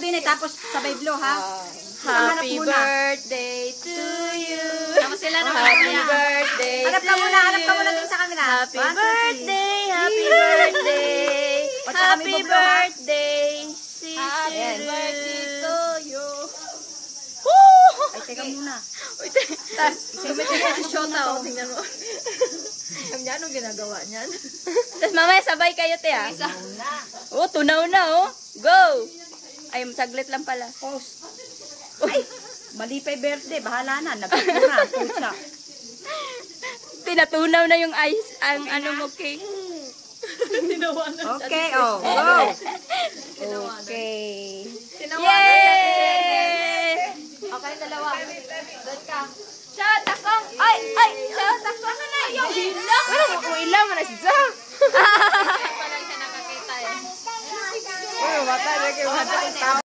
sabihin tapos sabay blow, ha? Happy birthday to you. Tapos sila naman. Happy birthday Hanap ka muna din sa camera. Happy birthday, happy birthday. Happy birthday, sis. Happy birthday to you. Ay, teka muna. Tapos, sumitigil si Shota, o. Tingnan mo. Alam niya, anong ginagawa niyan? Tapos mamaya, sabay kayo, te, ah. Oh, tunaw na, oh. Go! Ay, saglit lang pala. Post. Ay, mali pa yung birthday. Bahala na. Nagpapura. Pucha. Tinatunaw na yung ice, ang ano mo, cake. Okay, oh. Go. Okay. Yay! Okay, dalawa. Doon ka. Shot ako! Ay! Shot ako! Ano na yung ilaw? Ano kung ilaw mo na siya? Palang siya nakakita eh. Uy, mata na kayo.